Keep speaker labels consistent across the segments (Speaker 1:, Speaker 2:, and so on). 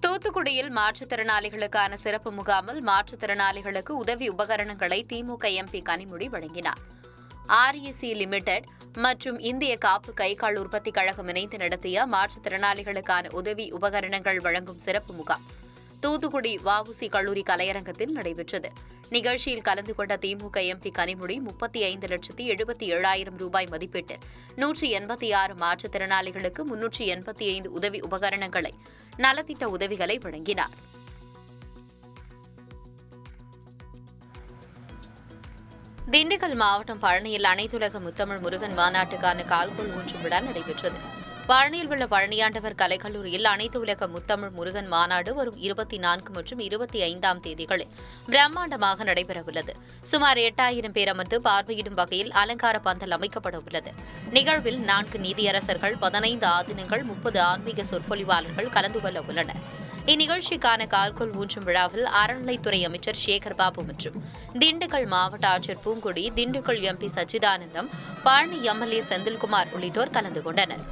Speaker 1: தூத்துக்குடியில் மாற்றுத்திறனாளிகளுக்கான சிறப்பு முகாமில் மாற்றுத்திறனாளிகளுக்கு உதவி உபகரணங்களை திமுக எம்பி கனிமொழி வழங்கினார். ஆர்இசி லிமிடெட் மற்றும் இந்திய காப்பு கைகால் உற்பத்தி கழகம் இணைந்து நடத்திய மாற்றுத்திறனாளிகளுக்கான உதவி உபகரணங்கள் வழங்கும் சிறப்பு முகாம் தூத்துக்குடி வஉசி கல்லூரி கலையரங்கத்தில் நடைபெற்றது. நிகழ்ச்சியில் கலந்து கொண்ட திமுக எம்பி கனிமொழி 35,77,000 ரூபாய் மதிப்பீட்டில் 186 மாற்றுத்திறனாளிகளுக்கு 385 உதவி உபகரணங்களை நலத்திட்ட உதவிகளை வழங்கினார். திண்டுக்கல் மாவட்டம் பழனியில் அனைத்துலக முத்தமிழ் முருகன் மாநாட்டுக்கான கால்கோள் ஊன்றும் விழா நடைபெற்றது. பழனியில் உள்ள பழனியாண்டவர் கலைக்கல்லூரியில் அனைத்து உலக முத்தமிழ் முருகன் மாநாடு வரும் 24 மற்றும் 25ஆம் தேதிகளில் பிரம்மாண்டமாக நடைபெறவுள்ளது. சுமார் 8000 பேர் அமர்ந்து பார்வையிடும் வகையில் அலங்கார பந்தல் அமைக்கப்பட உள்ளது. நிகழ்வில் 4 நீதியரசர்கள், 15 ஆதீனங்கள், 30 ஆன்மீக சொற்பொழிவாளர்கள் கலந்து கொள்ள உள்ளனர். இந்நிகழ்ச்சிக்கான கால்கோள் ஊன்றும் விழாவில் அறநிலைத்துறை அமைச்சர் சேகர் பாபு மற்றும் திண்டுக்கல் மாவட்ட ஆட்சியர் பூங்கொடி, திண்டுக்கல் எம்பி சச்சிதானந்தம், பழனி எம்எல்ஏ செந்தில்குமார் உள்ளிட்டோர் கலந்து கொண்டனர்.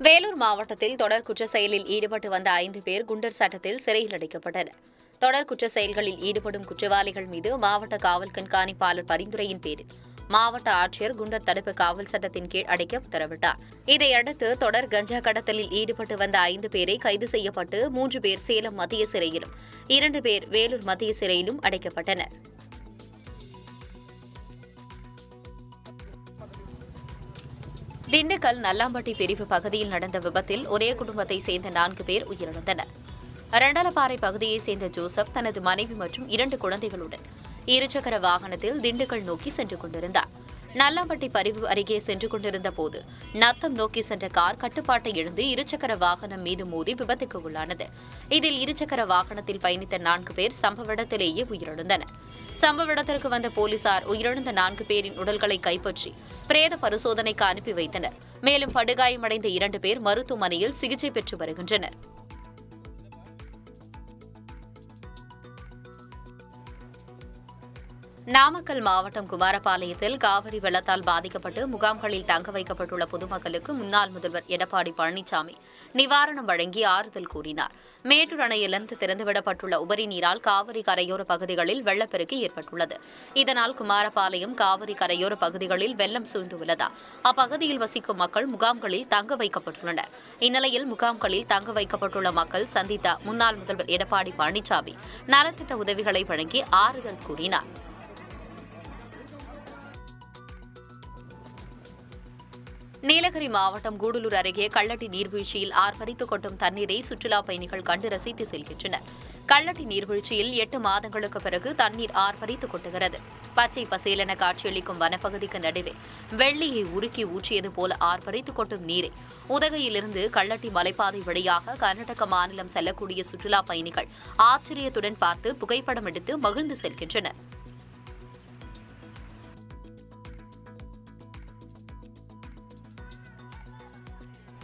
Speaker 1: வேலூர் மாவட்டத்தில் தொடர் குற்ற செயலில் ஈடுபட்டு வந்த 5 பேர் குண்டர் சட்டத்தில் சிறையில் அடைக்கப்பட்டனர். தொடர் குற்ற செயல்களில் ஈடுபடும் குற்றவாளிகள் மீது மாவட்ட காவல் கண்காணிப்பாளர் பரிந்துரையின் பேரில் மாவட்ட ஆட்சியர் குண்டர் தடுப்பு காவல் சட்டத்தின் கீழ் அடைக்க உத்தரவிட்டார். இதையடுத்து தொடர் கஞ்சா கடத்தலில் ஈடுபட்டு வந்த 5 பேரை கைது செய்யப்பட்டு 3 பேர் சேலம் மத்திய சிறையிலும் 2 பேர் வேலூர் மத்திய சிறையிலும் அடைக்கப்பட்டனர். திண்டுக்கல் நல்லாம்பட்டி பிரிவு பகுதியில் நடந்த விபத்தில் ஒரே குடும்பத்தை சேர்ந்த 4 பேர் உயிரிழந்தனர். ரெண்டலப்பாறை பகுதியைச் சேர்ந்த ஜோசப் தனது மனைவி மற்றும் 2 குழந்தைகளுடன் இருசக்கர வாகனத்தில் திண்டுக்கல் நோக்கி சென்று கொண்டிருந்தார். நல்லாம்பட்டி பிரிவு அருகே சென்று கொண்டிருந்த போது நத்தம் நோக்கி சென்ற கார் கட்டுப்பாட்டை இழந்து இருசக்கர வாகனம் மீது மோதி விபத்துக்கு உள்ளானது. இதில் இருசக்கர வாகனத்தில் பயணித்த 4 பேர் சம்பவ இடத்திலேயே உயிரிழந்தனர். சம்பவ இடத்திற்கு வந்த போலீசார் உயிரிழந்த 4 பேரின் உடல்களை கைப்பற்றி பிரேத பரிசோதனைக்கு அனுப்பி வைத்தனர். மேலும் படுகாயமடைந்த 2 பேர் மருத்துவமனையில் சிகிச்சை பெற்று வருகின்றனர். நாமக்கல் மாவட்டம் குமாரபாளையத்தில் காவிரி வெள்ளத்தால் பாதிக்கப்பட்டு முகாம்களில் தங்க வைக்கப்பட்டுள்ள பொதுமக்களுக்கு முன்னாள் முதல்வர் எடப்பாடி பழனிசாமி நிவாரணம் வழங்கி ஆறுதல் கூறினார். மேட்டூர் அணையிலிருந்து திறந்துவிடப்பட்டுள்ள உபரி நீரால் காவிரி கரையோர பகுதிகளில் வெள்ளப்பெருக்கு ஏற்பட்டுள்ளது. இதனால் குமாரபாளையம் காவிரி கரையோர பகுதிகளில் வெள்ளம் சூழ்ந்துள்ளதால் அப்பகுதியில் வசிக்கும் மக்கள் முகாம்களில் தங்க வைக்கப்பட்டுள்ளனர். இந்நிலையில் முகாம்களில் தங்க வைக்கப்பட்டுள்ள மக்கள் சந்தித்த முன்னாள் முதல்வர் எடப்பாடி பழனிசாமி நலத்திட்ட உதவிகளை வழங்கி ஆறுதல் கூறினார். நீலகிரி மாவட்டம் கூடலூர் அருகே கள்ளட்டி நீர்வீழ்ச்சியில் ஆர்ப்பரித்துக் கொட்டும் தண்ணீரை சுற்றுலாப் பயணிகள் கண்டு ரசித்து செல்கின்றனர். கள்ளட்டி நீர்வீழ்ச்சியில் 8 மாதங்களுக்கு பிறகு தண்ணீர் ஆர்ப்பரித்துக் கொட்டுகிறது. பச்சை பசேலென காட்சியளிக்கும் வனப்பகுதிக்கு நடுவே வெள்ளியை உருக்கி ஊற்றியது போல ஆர்ப்பரித்துக் கொட்டும் நீரை உதகையிலிருந்து கள்ளட்டி மலைப்பாதை வழியாக கர்நாடக மாநிலம் செல்லக்கூடிய சுற்றுலாப் பயணிகள் ஆச்சரியத்துடன் பார்த்து புகைப்படம் எடுத்து மகிழ்ந்து செல்கின்றனர்.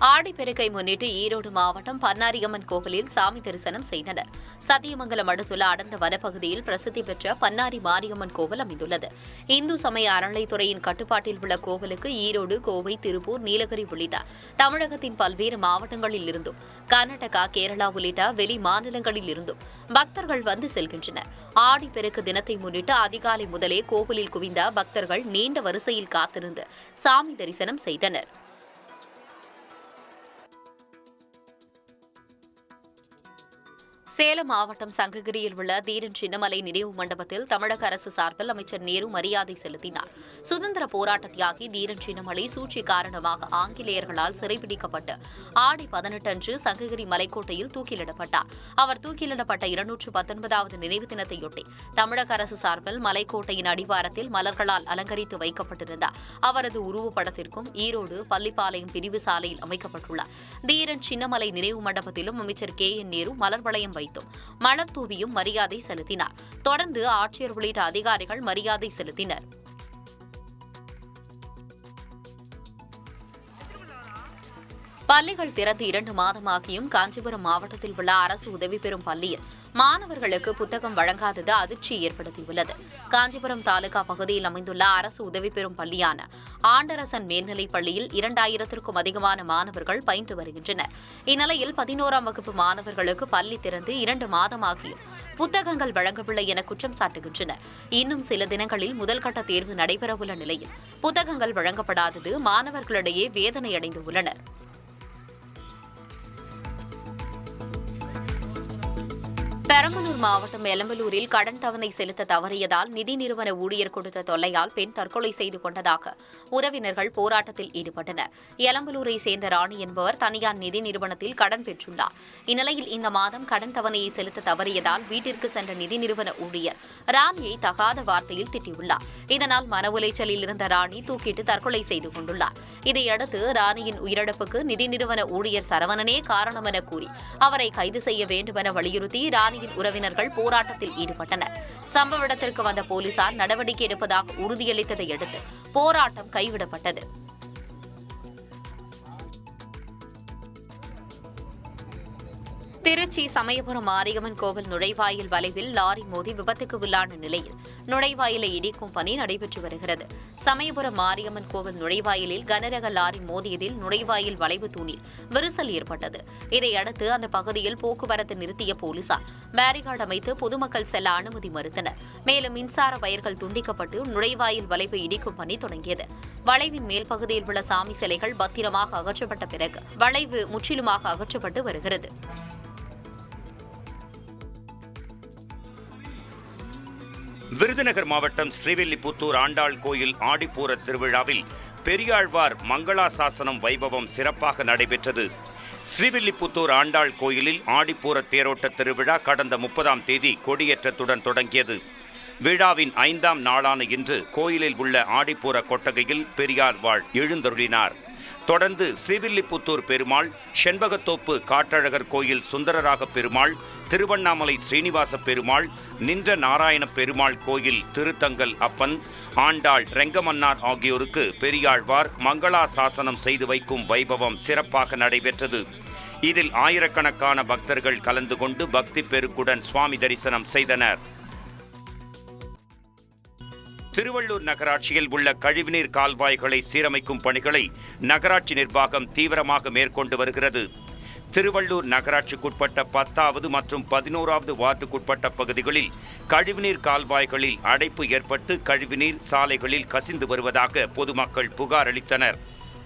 Speaker 1: ஆடிப்பெருக்கை முன்னிட்டு ஈரோடு மாவட்டம் பன்னாரியம்மன் கோவிலில் சாமி தரிசனம் செய்தனர். சத்தியமங்கலம் அடுத்துள்ள அடர்ந்த வனப்பகுதியில் பிரசித்தி பெற்ற பன்னாரி மாரியம்மன் கோவில் அமைந்துள்ளது. இந்து சமய அறநிலைத்துறையின் கட்டுப்பாட்டில் உள்ள கோவிலுக்கு ஈரோடு, கோவை, திருப்பூர், நீலகிரி உள்ளிட்ட தமிழகத்தின் பல்வேறு மாவட்டங்களில் இருந்தும் கர்நாடகா, கேரளா உள்ளிட்ட வெளி மாநிலங்களில் இருந்தும் பக்தர்கள் வந்து செல்கின்றனர். ஆடிப்பெருக்கு தினத்தை முன்னிட்டு அதிகாலை முதலே கோவிலில் குவிந்த பக்தர்கள் நீண்ட வரிசையில் காத்திருந்து சாமி தரிசனம் செய்தனர். சேலம் மாவட்டம் சங்ககிரியில் உள்ள தீரன் சின்னமலை நினைவு மண்டபத்தில் தமிழக அரசு சார்பில் அமைச்சர் நேரு மரியாதை செலுத்தினார். சுதந்திர போராட்ட தியாகி தீரன் சின்னமலை சூழ்ச்சி காரணமாக ஆங்கிலேயர்களால் சிறைபிடிக்கப்பட்டு ஆடி 18 அன்று சங்ககிரி மலைக்கோட்டையில் தூக்கிலிடப்பட்டார். அவர் தூக்கிலிடப்பட்ட 219வது நினைவு தினத்தையொட்டி தமிழக அரசு சார்பில் மலைக்கோட்டையின் அடிவாரத்தில் மலர்களால் அலங்கரித்து வைக்கப்பட்டிருந்த அவரது உருவப்படத்திற்கும் ஈரோடு பள்ளிப்பாளையம் பிரிவு சாலையில் அமைக்கப்பட்டுள்ள தீரன் சின்னமலை நினைவு மண்டபத்திலும் அமைச்சர் KN நேரு மலர் வளையம் வைத்தும் மலர் தூவியும் மரியாதை செலுத்தினார். தொடர்ந்து ஆட்சியர் உள்ளிட்ட அதிகாரிகள் மரியாதை செலுத்தினர். பள்ளிகள் திறந்து 2 மாதமாகியும் காஞ்சிபுரம் மாவட்டத்தில் உள்ள அரசு உதவி பெறும் பள்ளியில் மாணவர்களுக்கு புத்தகம் வழங்காதது அதிர்ச்சியை ஏற்படுத்தியுள்ளது. காஞ்சிபுரம் தாலுகா பகுதியில் அமைந்துள்ள அரசு உதவி பெறும் பள்ளியான ஆண்டரசன் மேல்நிலைப் பள்ளியில் 2000க்கும் அதிகமான மாணவர்கள் பயின்று வருகின்றனர். இந்நிலையில் 11ஆம் வகுப்பு மாணவர்களுக்கு பள்ளி திறந்து 2 மாதமாகியும் புத்தகங்கள் வழங்கவில்லை என குற்றம் சாட்டுகின்றனர். இன்னும் சில தினங்களில் முதல்கட்ட தேர்வு நடைபெறவுள்ள நிலையில் புத்தகங்கள் வழங்கப்படாதது மாணவர்களிடையே வேதனையடைந்து உள்ளனர். பெரம்பலூர் மாவட்டம் எலம்பலூரில் கடன் தவணை செலுத்த தவறியதால் நிதி நிறுவன ஊழியர் கொடுத்த தொல்லையால் பெண் தற்கொலை செய்து கொண்டதாக உறவினர்கள் போராட்டத்தில் ஈடுபட்டனர். எலம்பலூரை சேர்ந்த ராணி என்பவர் தனியார் நிதி நிறுவனத்தில் கடன் பெற்றுள்ளார். இந்நிலையில் இந்த மாதம் கடன் தவணையை செலுத்த தவறியதால் வீட்டிற்கு சென்ற நிதி நிறுவன ஊழியர் ராணியை தகாத வார்த்தையில் திட்டியுள்ளார். இதனால் மன உளைச்சலில் இருந்த ராணி தூக்கிட்டு தற்கொலை செய்து கொண்டுள்ளார். இதையடுத்து ராணியின் உயிரிழப்புக்கு நிதி நிறுவன ஊழியர் சரவணனே காரணம் என கூறி அவரை கைது செய்ய வேண்டும் என வலியுறுத்தி ராணி உறவினர்கள் போராட்டத்தில் ஈடுபட்டனர். சம்பவ இடத்திற்கு வந்த போலீசார் நடவடிக்கை எடுப்பதாக உறுதியளித்ததை அடுத்து போராட்டம் கைவிடப்பட்டது. திருச்சி சமயபுரம் மாரியம்மன் கோவில் நுழைவாயில் வளைவில் லாரி மோதி விபத்துக்கு உள்ளான நிலையில் நுழைவாயிலை இடிக்கும் பணி நடைபெற்று வருகிறது. சமயபுரம் மாரியம்மன் கோவில் நுழைவாயிலில் கனரக லாரி மோதியதில் நுழைவாயில் வளைவு தூணில் விரிசல் ஏற்பட்டது. இதையடுத்து அந்த பகுதியில் போக்குவரத்து நிறுத்திய போலீசார் பேரிகார்டு அமைத்து பொதுமக்கள் செல்ல அனுமதி மறுத்தனர். மேலும் மின்சார வயர்கள் துண்டிக்கப்பட்டு நுழைவாயில் வளைவு இடிக்கும் பணி தொடங்கியது. வளைவின் மேல் பகுதியில் உள்ள சாமி சிலைகள் பத்திரமாக அகற்றப்பட்ட பிறகு வளைவு முற்றிலுமாக அகற்றப்பட்டு வருகிறது.
Speaker 2: விருதுநகர் மாவட்டம் ஸ்ரீவில்லிபுத்தூர் ஆண்டாள் கோயில் ஆடிப்பூர திருவிழாவில் பெரியாழ்வார் மங்களாசாசனம் வைபவம் சிறப்பாக நடைபெற்றது. ஸ்ரீவில்லிபுத்தூர் ஆண்டாள் கோயிலில் ஆடிப்பூர தேரோட்ட திருவிழா கடந்த 30ஆம் தேதி கொடியேற்றத்துடன் தொடங்கியது. விழாவின் 5ஆம் நாளான இன்று கோயிலில் உள்ள ஆடிப்பூர கொட்டகையில் பெரியாழ்வார் எழுந்தருளினார். தொடர்ந்து ஸ்ரீவில்லிபுத்தூர் பெருமாள், செண்பகத்தோப்பு காட்டழகர் கோயில் சுந்தரராக பெருமாள், திருவண்ணாமலை ஸ்ரீனிவாச பெருமாள், நின்ற நாராயண பெருமாள் கோயில் திருத்தங்கல் அப்பன், ஆண்டாள் ரெங்கமன்னார் ஆகியோருக்கு பெரியாழ்வார் மங்களாசாசனம் செய்து வைக்கும் வைபவம் சிறப்பாக நடைபெற்றது. இதில் ஆயிரக்கணக்கான பக்தர்கள் கலந்து கொண்டு பக்தி பெருக்குடன் சுவாமி தரிசனம் செய்தனர். திருவள்ளூர் நகராட்சியில் உள்ள கழிவுநீர் கால்வாய்களை சீரமைக்கும் பணிகளை நகராட்சி நிர்வாகம் தீவிரமாக மேற்கொண்டு வருகிறது. திருவள்ளூர் நகராட்சிக்குட்பட்ட 10வது மற்றும் 11வது வார்டுக்குட்பட்ட பகுதிகளில் கழிவுநீர் கால்வாய்களில் அடைப்பு ஏற்பட்டு கழிவுநீர் சாலைகளில் கசிந்து வருவதாக பொதுமக்கள் புகார் அளித்தனர்.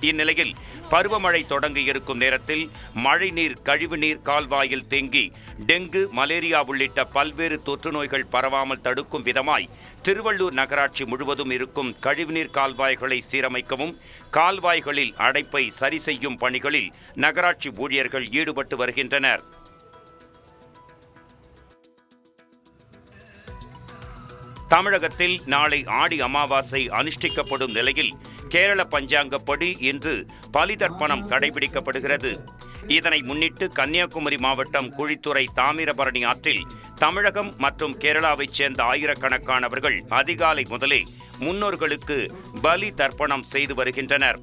Speaker 2: இந்நிலையில் பருவமழை தொடங்கி இருக்கும் நேரத்தில் மழைநீர் கழிவுநீர் கால்வாயில் தேங்கி டெங்கு, மலேரியா உள்ளிட்ட பல்வேறு தொற்று நோய்கள் பரவாமல் தடுக்கும் விதமாய் திருவள்ளூர் நகராட்சி முழுவதும் இருக்கும் கழிவுநீர் கால்வாய்களை சீரமைக்கவும் கால்வாய்களில் அடைப்பை சரி செய்யும் பணிகளில் நகராட்சி ஊழியர்கள் ஈடுபட்டு வருகின்றனர். தமிழகத்தில் நாளை ஆடி அமாவாசை அனுஷ்டிக்கப்படும் நிலையில் கேரள பஞ்சாங்கப்படி இன்று பலிதர்ப்பணம் கடைபிடிக்கப்படுகிறது. இதனை முன்னிட்டு கன்னியாகுமரி மாவட்டம் குழித்துறை தாமிரபரணி ஆற்றில் தமிழகம் மற்றும் கேரளாவைச் சேர்ந்த ஆயிரக்கணக்கானவர்கள் அதிகாலை முதலே முன்னோர்களுக்கு பலி தர்ப்பணம் செய்து வருகின்றனர்.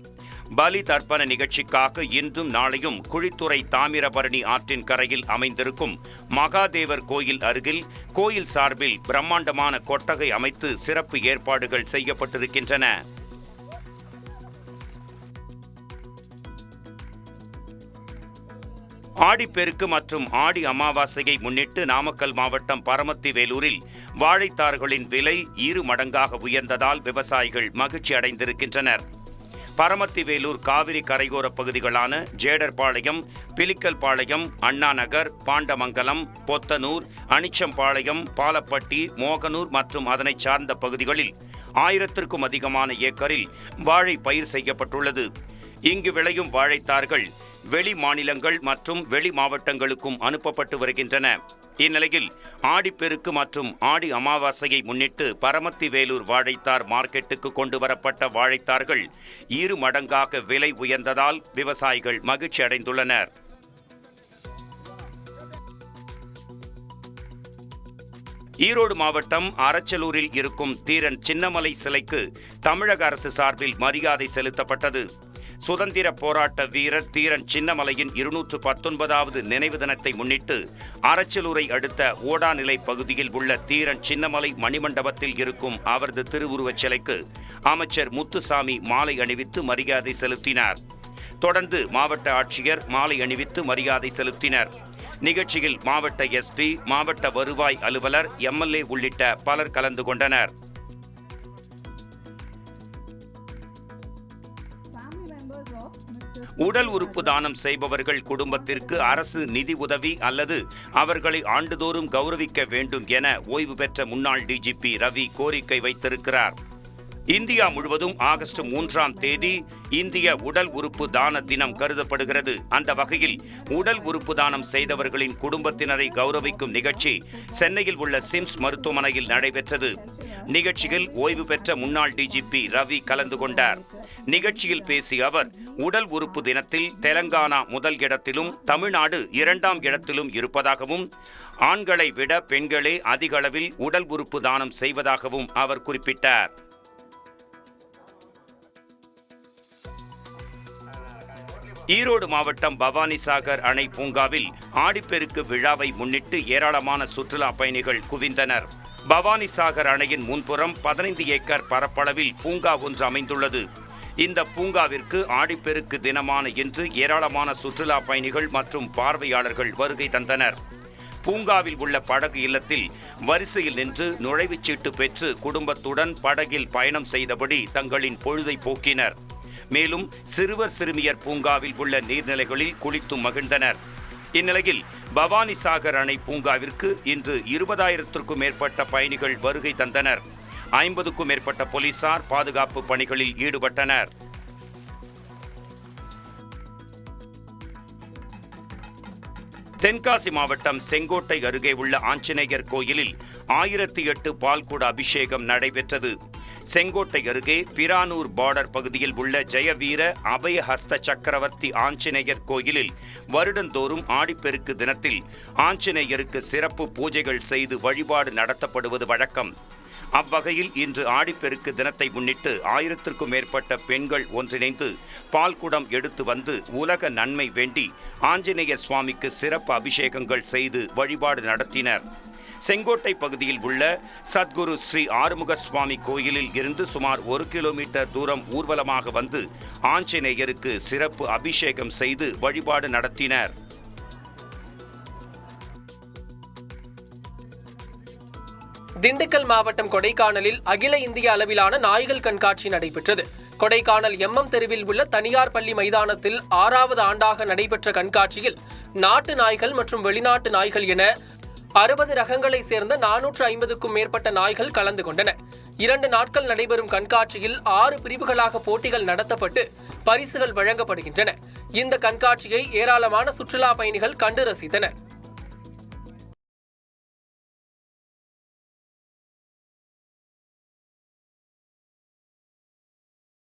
Speaker 2: பலி தர்ப்பண நிகழ்ச்சிக்காக இன்றும் நாளையும் குழித்துறை தாமிரபரணி ஆற்றின் கரையில் அமைந்திருக்கும் மகாதேவர் கோயில் அருகில் கோயில் சார்பில் பிரம்மாண்டமான கொட்டகை அமைத்து சிறப்பு ஏற்பாடுகள் செய்யப்பட்டிருக்கின்றன. ஆடிப்பெருக்கு மற்றும் ஆடி அமாவாசையை முன்னிட்டு நாமக்கல் மாவட்டம் பரமத்தி வேலூரில் வாழைத்தார்களின் விலை 2 மடங்காக உயர்ந்ததால் விவசாயிகள் மகிழ்ச்சி அடைந்திருக்கின்றனர். பரமத்தி வேலூர் காவிரி கரையோர பகுதிகளான ஜேடர்பாளையம், பிலிக்கல்பாளையம், அண்ணாநகர், பாண்டமங்கலம், பொத்தனூர், அனிச்சம்பாளையம், பாலப்பட்டி, மோகனூர் மற்றும் அதனை சார்ந்த பகுதிகளில் 1000க்கும் அதிகமான ஏக்கரில் வாழை பயிர் செய்யப்பட்டுள்ளது. இங்கு விளையும் வாழைத்தார்கள் வெளி மாநிலங்கள் மற்றும் வெளி மாவட்டங்களுக்கும் அனுப்பப்பட்டு வருகின்றன. இந்நிலையில் ஆடிப்பெருக்கு மற்றும் ஆடி அமாவாசையை முன்னிட்டு பரமத்தி வேலூர் வாழைத்தார் மார்க்கெட்டுக்கு கொண்டு வரப்பட்ட வாழைத்தார்கள் 2 மடங்காக விலை உயர்ந்ததால் விவசாயிகள் மகிழ்ச்சி அடைந்துள்ளனர். ஈரோடு மாவட்டம் அரச்சலூரில் இருக்கும் தீரன் சின்னமலை சிலைக்கு தமிழக அரசு சார்பில் மரியாதை செலுத்தப்பட்டது. சுதந்திர போராட்ட வீரர் தீரன் சின்னமலையின் 219வது நினைவு தினத்தை முன்னிட்டு அரச்சலூரை அடுத்த ஓடாநிலை பகுதியில் உள்ள தீரன் சின்னமலை மணிமண்டபத்தில் இருக்கும் அவரது திருவுருவச் சிலைக்கு அமைச்சர் முத்துசாமி மாலை அணிவித்து மரியாதை செலுத்தினார். தொடர்ந்து மாவட்ட ஆட்சியர் மாலை அணிவித்து மரியாதை செலுத்தினர். நிகழ்ச்சியில் மாவட்ட எஸ்பி, மாவட்ட வருவாய் அலுவலர், எம்எல்ஏ உள்ளிட்ட பலர் கலந்து கொண்டனர். உடல் உறுப்பு தானம் செய்பவர்கள் குடும்பத்திற்கு அரசு நிதி உதவி அல்லது அவர்களை ஆண்டுதோறும் கௌரவிக்க வேண்டும் என ஓய்வு பெற்ற முன்னாள் டிஜிபி ரவி கோரிக்கை வைத்திருக்கிறார். இந்தியா முழுவதும் ஆகஸ்ட் 3ஆம் தேதி இந்திய உடல் உறுப்பு தான தினம் கருதப்படுகிறது. அந்த வகையில் உடல் உறுப்பு தானம் செய்தவர்களின் குடும்பத்தினரை கௌரவிக்கும் நிகழ்ச்சி சென்னையில் உள்ள சிம்ஸ் மருத்துவமனையில் நடைபெற்றது. நிகழ்ச்சியில் ஓய்வு பெற்ற முன்னாள் டிஜிபி ரவி கலந்து கொண்டார். நிகழ்ச்சியில் பேசிய அவர், உடல் உறுப்பு தினத்தில் தெலங்கானா முதல் இடத்திலும் தமிழ்நாடு 2ஆம் இடத்திலும் இருப்பதாகவும், ஆண்களை விட பெண்களே அதிக அளவில் உடல் உறுப்பு தானம் செய்வதாகவும் அவர் குறிப்பிட்டார். ஈரோடு மாவட்டம் பவானிசாகர் அணை பூங்காவில் ஆடிப்பெருக்கு விழாவை முன்னிட்டு ஏராளமான சுற்றுலா பயணிகள் குவிந்தனர். பவானிசாகர் அணையின் முன்புறம் 15 ஏக்கர் பரப்பளவில் பூங்கா ஒன்று அமைந்துள்ளது. இந்த பூங்காவிற்கு ஆடிப்பெருக்கு தினமான இன்று ஏராளமான சுற்றுலா பயணிகள் மற்றும் பார்வையாளர்கள் வருகை தந்தனர். பூங்காவில் உள்ள படகு இல்லத்தில் வரிசையில் நின்று நுழைவுச்சீட்டு பெற்று குடும்பத்துடன் படகில் பயணம் செய்தபடி தங்களின் பொழுதை போக்கினர். மேலும் சிறுவர் சிறுமியர் பூங்காவில் உள்ள நீர்நிலைகளில் குளித்து மகிழ்ந்தனர். இந்நிலையில் பவானிசாகர் அணை பூங்காவிற்கு இன்று 20,000க்கும் மேற்பட்ட பயணிகள் வருகை தந்தனர். 50க்கும் மேற்பட்ட போலீசார் பாதுகாப்பு பணிகளில் ஈடுபட்டனர். தென்காசி மாவட்டம் செங்கோட்டை அருகே உள்ள ஆஞ்சநேயர் கோயிலில் 1008 பால்குட அபிஷேகம் நடைபெற்றது. செங்கோட்டை அருகே பிரானூர் பார்டர் பகுதியில் உள்ள ஜெயவீர அபயஹஸ்த சக்கரவர்த்தி ஆஞ்சநேயர் கோயிலில் வருடந்தோறும் ஆடிப்பெருக்கு தினத்தில் ஆஞ்சநேயருக்கு சிறப்பு பூஜைகள் செய்து வழிபாடு நடத்தப்படுவது வழக்கம். அவ்வகையில் இன்று ஆடிப்பெருக்கு தினத்தை முன்னிட்டு 1000க்கும் மேற்பட்ட பெண்கள் ஒன்றிணைந்து பால்குடம் எடுத்து வந்து உலக நன்மை வேண்டி ஆஞ்சநேயர் சுவாமிக்கு சிறப்பு அபிஷேகங்கள் செய்து வழிபாடு நடத்தினர். செங்கோட்டை பகுதியில் உள்ள சத்குரு ஸ்ரீ ஆறுமுக சுவாமி கோயிலில் இருந்து சுமார் 1 கிலோமீட்டர் தூரம் ஊர்வலமாக வந்து ஆஞ்சநேயருக்கு சிறப்பு அபிஷேகம் செய்து வழிபாடு நடத்தினர்.
Speaker 3: திண்டுக்கல் மாவட்டம் கொடைக்கானலில் அகில இந்திய அளவிலான நாய்கள் கண்காட்சி நடைபெற்றது. கொடைக்கானல் எம்எம் தெருவில் உள்ள தனியார் பள்ளி மைதானத்தில் 6வது ஆண்டாக நடைபெற்ற கண்காட்சியில் நாட்டு நாய்கள் மற்றும் வெளிநாட்டு நாய்கள் என 60 ரகங்களை சேர்ந்த 450க்கும் மேற்பட்ட நாய்கள் கலந்து கொண்டன. 2 நாட்கள் நடைபெறும் கண்காட்சியில் 6 பிரிவுகளாக போட்டிகள் நடத்தப்பட்டு பரிசுகள் வழங்கப்படுகின்றன. இந்த கண்காட்சியை ஏராளமான சுற்றுலா பயணிகள் கண்டு ரசித்தனர்.